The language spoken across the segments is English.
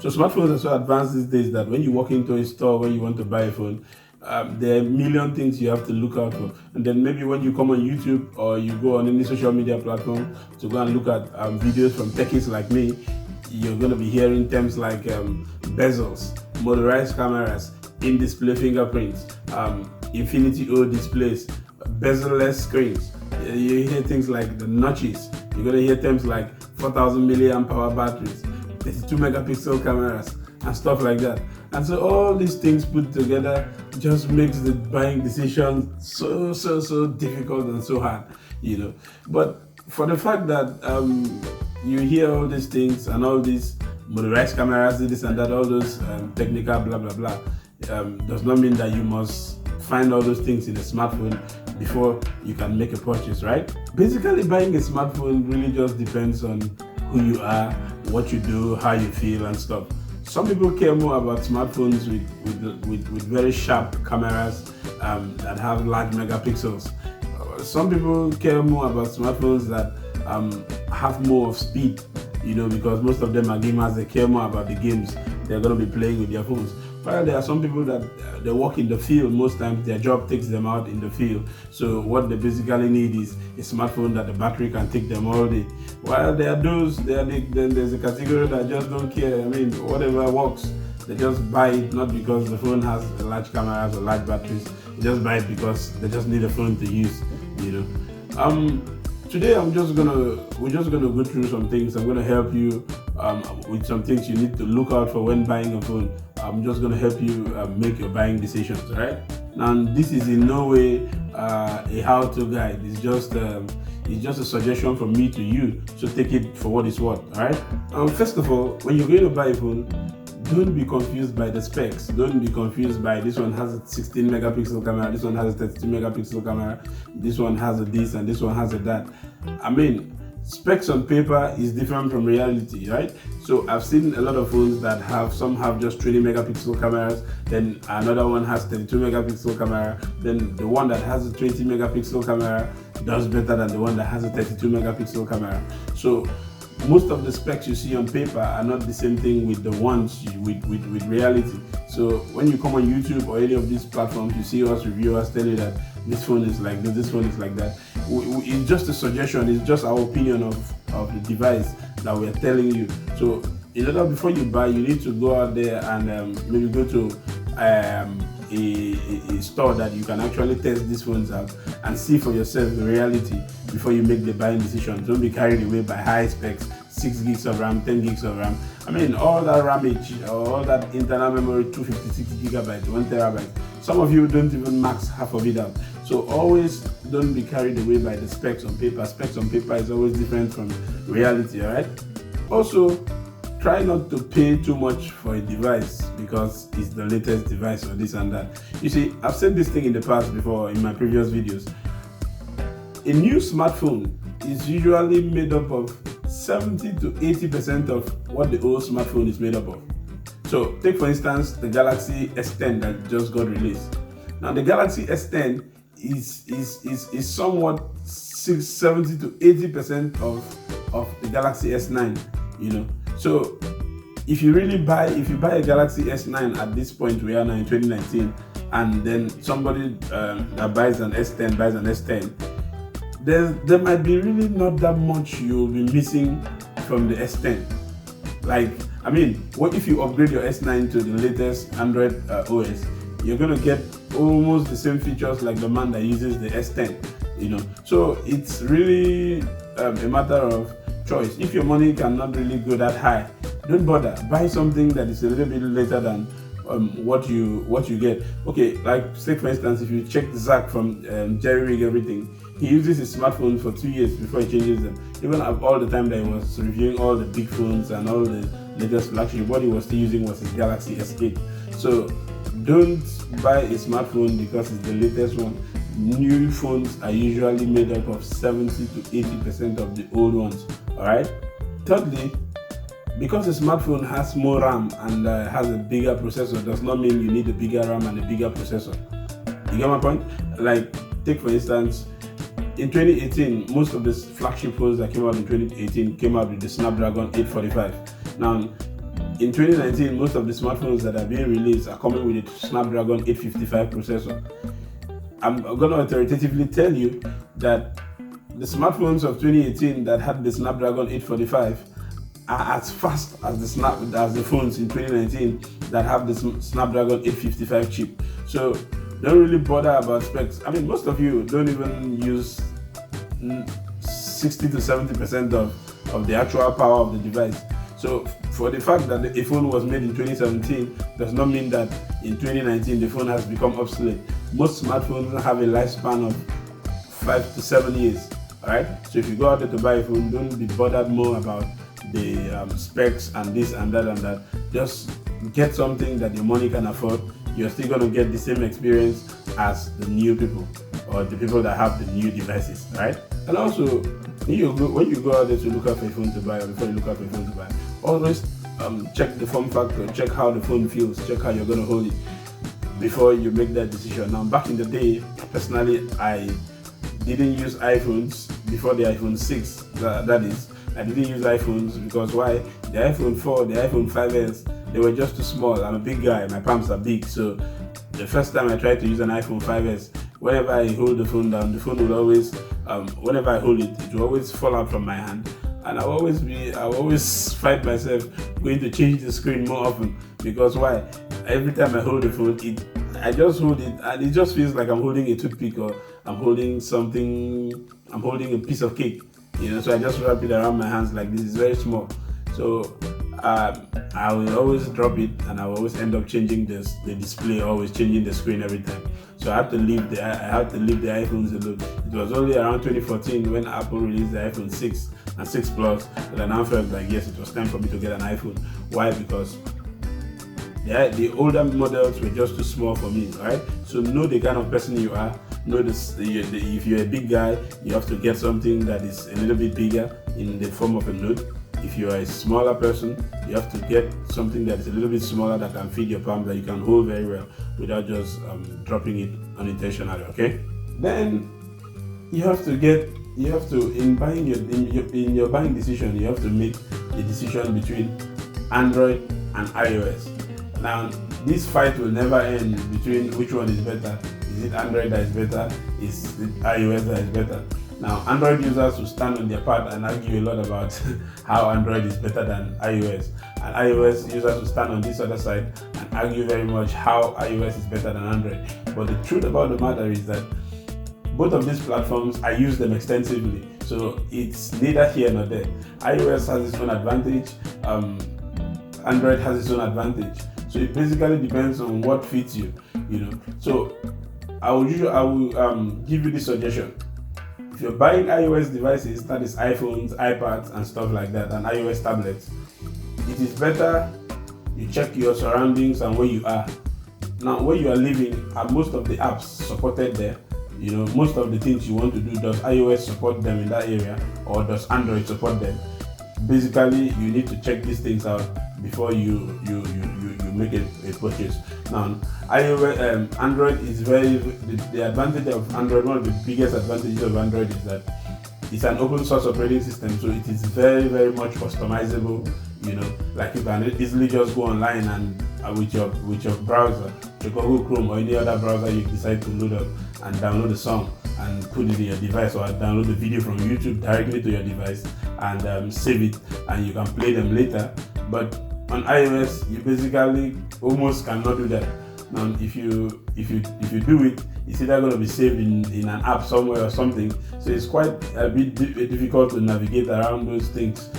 So smartphones are so advanced these days that when you walk into a store when you want to buy a phone, there are a million things you have to look out for. And then maybe when you come on YouTube or you go on any social media platform to go and look at videos from techies like me, you're going to be hearing terms like bezels, motorized cameras, in-display fingerprints, Infinity O displays, bezel-less screens. You hear things like the notches. You're going to hear terms like 4,000 milliamp hour batteries, 32 megapixel cameras, and stuff like that. And so all these things put together just makes the buying decision so difficult and so hard, you know. But for the fact that you hear all these things and all these motorized cameras, this and that, all those technical blah blah blah, does not mean that you must find all those things in a smartphone before you can make a purchase, right? Basically, buying a smartphone really just depends on who you are, what you do, how you feel and stuff. Some people care more about smartphones with very sharp cameras that have large megapixels. Some people care more about smartphones that have more of speed, you know, because most of them are gamers. They care more about the games they're going to be playing with their phones. While there are some people that they work in the field, most times their job takes them out in the field. So what they basically need is a smartphone that the battery can take them all day. While there are those, then there's a category that just don't care. I mean, whatever works, they just buy it not because the phone has large cameras or large batteries. They just buy it because they just need a phone to use, you know. Today we're just gonna go through some things. I'm gonna help you with some things you need to look out for when buying a phone. I'm just gonna help you make your buying decisions, right? Now, this is in no way a how-to guide. It's just a suggestion from me to you. So take it for what it's worth, all right? First of all, when you're going to buy a phone, don't be confused by the specs. Don't be confused by this one has a 16 megapixel camera, this one has a 32 megapixel camera, this one has a this and this one has a that. I mean, specs on paper is different from reality, right? So I've seen a lot of phones that some have just 20 megapixel cameras, then another one has 32 megapixel camera, then the one that has a 20 megapixel camera does better than the one that has a 32 megapixel camera. So most of the specs you see on paper are not the same thing with the ones with reality. So when you come on YouTube or any of these platforms, you see us reviewers tell you that this phone is like this phone is like that. It's just a suggestion, it's just our opinion of the device that we're telling you. So in order, before you buy, you need to go out there and maybe go to a store that you can actually test these phones out and see for yourself the reality before you make the buying decision. Don't be carried away by high specs, 6 gigs of RAM, 10 gigs of RAM. I mean, all that RAMage, all that internal memory, 256 gigabytes, 1 terabyte. Some of you don't even max half of it out. So always don't be carried away by the specs on paper. Specs on paper is always different from reality, all right? Also, try not to pay too much for a device because it's the latest device or this and that. You see, I've said this thing in the past before in my previous videos. A new smartphone is usually made up of 70 to 80% of what the old smartphone is made up of. So take for instance the Galaxy S10 that just got released. Now the Galaxy S10 is somewhat 70 to 80% of the Galaxy S9, you know. So if you buy a Galaxy S9 at this point we are now in 2019, and then somebody that buys an S10 there might be really not that much you'll be missing from the S10. Like, I mean, what if you upgrade your S9 to the latest Android OS? You're gonna get almost the same features like the man that uses the S10, you know. So it's really a matter of choice. If your money cannot really go that high, don't bother. Buy something that is a little bit later than what you get. Okay, like say for instance, if you check Zach from Jerry Rig Everything, he uses his smartphone for 2 years before he changes them. Even all the time that he was reviewing all the big phones and all the latest flagship, what he was still using was his Galaxy S8. So don't buy a smartphone because it's the latest one. New phones are usually made up of 70 to 80% of the old ones. Alright? Thirdly, because a smartphone has more RAM and has a bigger processor does not mean you need a bigger RAM and a bigger processor. You get my point? Like, take for instance, in 2018, most of the flagship phones that came out in 2018 came out with the Snapdragon 845. Now, In 2019, most of the smartphones that are being released are coming with a Snapdragon 855 processor. I'm going to authoritatively tell you that the smartphones of 2018 that had the Snapdragon 845 are as fast as the phones in 2019 that have the Snapdragon 855 chip. So don't really bother about specs. I mean, most of you don't even use 60 to 70% of the actual power of the device. So for the fact that a phone was made in 2017 does not mean that in 2019 the phone has become obsolete. Most smartphones have a lifespan of 5 to 7 years. Alright? So if you go out there to buy a phone, don't be bothered more about the specs and this and that and that. Just get something that your money can afford. You're still going to get the same experience as the new people or the people that have the new devices, right? And also, when you go out there to look out for a phone to buy, or before you look out for a phone to buy, always check the form factor, check how the phone feels, check how you're going to hold it before you make that decision. Now, back in the day, personally, I didn't use iPhones before the iPhone 6, that is. I didn't use iPhones because why? The iPhone 4, the iPhone 5S, they were just too small. I'm a big guy, my palms are big, so the first time I tried to use an iPhone 5S, whenever I hold the phone down, the phone will always, whenever I hold it, it will always fall out from my hand. And I'll always fight myself going to change the screen more often, because why? Every time I hold the phone, I just hold it and it just feels like I'm holding a toothpick or I'm holding a piece of cake, so I just wrap it around my hands like this. It's very small. So I will always drop it and I will always end up changing the display, always changing the screen every time. So I had to leave the iPhones alone. It was only around 2014 when Apple released the iPhone 6 and 6 Plus that I now felt like, yes, it was time for me to get an iPhone. Why? Because the older models were just too small for me, right? So know the kind of person you are. Know this, if you're a big guy, you have to get something that is a little bit bigger in the form of a Note. If you are a smaller person, you have to get something that is a little bit smaller that can fit your palm, that you can hold very well without just dropping it unintentionally. Okay. Then in your buying decision, you have to make a decision between Android and iOS. Now, this fight will never end between which one is better. Is it Android that is better? Is it iOS that is better? Now, Android users will stand on their part and argue a lot about how Android is better than iOS. And iOS users will stand on this other side and argue very much how iOS is better than Android. But the truth about the matter is that both of these platforms, I use them extensively. So it's neither here nor there. iOS has its own advantage. Android has its own advantage. So it basically depends on what fits you, So I will give you this suggestion. If you're buying iOS devices, that is iPhones, iPads, and stuff like that, and iOS tablets, it is better you check your surroundings and where you are. Now, where you are living, are most of the apps supported there? Most of the things you want to do, does iOS support them in that area, or does Android support them? Basically, you need to check these things out before you make a purchase. Now, Android is the advantage of Android. One of the biggest advantages of Android is that it's an open source operating system, so it is very, very much customizable. Like you can easily just go online and with your browser, your Google Chrome or any other browser you decide to load up and download the song and put it in your device, or download the video from YouTube directly to your device and save it, and you can play them later. But on iOS, you basically almost cannot do that. Now, if you do it, it's either going to be saved in an app somewhere or something. So it's quite a bit difficult to navigate around those things,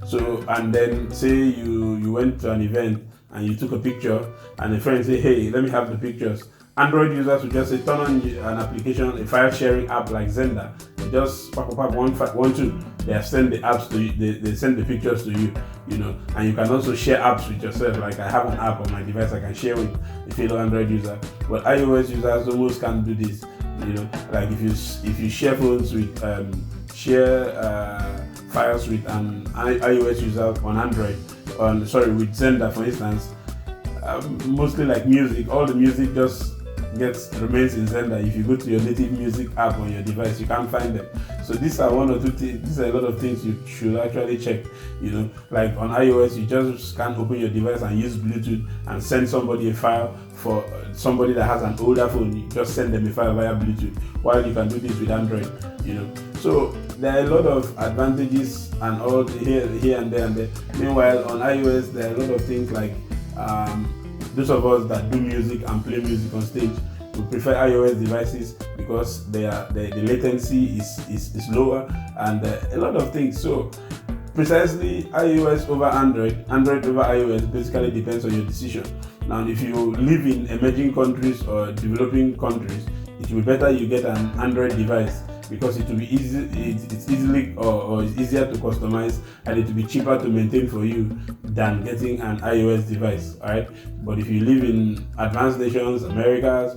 So, and then say you went to an event and you took a picture, and a friend say, "Hey, let me have the pictures." Android users will just say, turn on an application, a file sharing app like Xender. You just pop 1, 2. They have sent the apps to you. They send the pictures to you, And you can also share apps with yourself. Like I have an app on my device I can share with a fellow Android user. But iOS users almost can't do this. Like if you share phones with files with an iOS user on Android, with Xender for instance, mostly like music, all the music just remains in Xender. If you go to your native music app on your device, you can't find them. So these are one or two things. These are a lot of things you should actually check. Like on iOS, you just can't open your device and use Bluetooth and send somebody a file. For somebody that has an older phone, you just send them a file via Bluetooth, while you can do this with Android. So there are a lot of advantages and all here and there and there. Meanwhile, on iOS, there are a lot of things like those of us that do music and play music on stage, we prefer iOS devices because the latency is lower, and a lot of things. So precisely iOS over Android over iOS basically depends on your decision. Now, if you live in emerging countries or developing countries, it will be better you get an Android device, because it will be easy. It's easily or it's easier to customize, and it will be cheaper to maintain for you than getting an iOS device. All right. But if you live in advanced nations, Americas,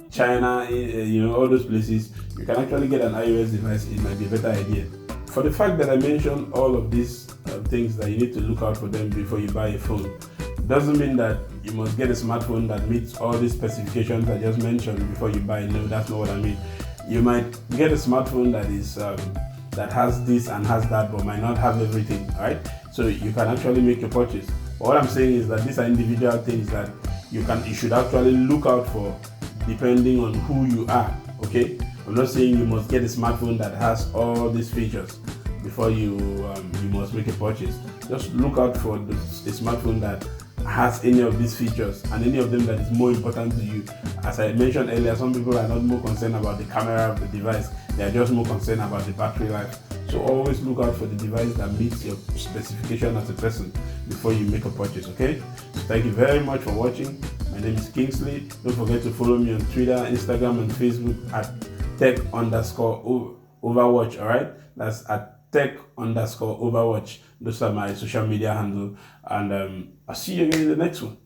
China, all those places, you can actually get an iOS device. It might be a better idea. For the fact that I mentioned all of these things that you need to look out for them before you buy a phone, doesn't mean that you must get a smartphone that meets all these specifications I just mentioned before you buy. No, that's not what I mean. You might get a smartphone that is that has this and has that, but might not have everything. All right, so you can actually make your purchase. But what I'm saying is that these are individual things that you should actually look out for, depending on who you are. Okay, I'm not saying you must get a smartphone that has all these features before you must make a purchase. Just look out for a smartphone that has any of these features and any of them that is more important to you. As I mentioned earlier, some people are not more concerned about the camera of the device, they are just more concerned about the battery life. So always look out for the device that meets your specification as a person before you make a purchase. Okay, so thank you very much for watching. My name is Kingsley. Don't forget to follow me on Twitter, Instagram, and Facebook at tech_overwatch. All right, that's at tech_overwatch. Those are my social media handle, and I'll see you again in the next one.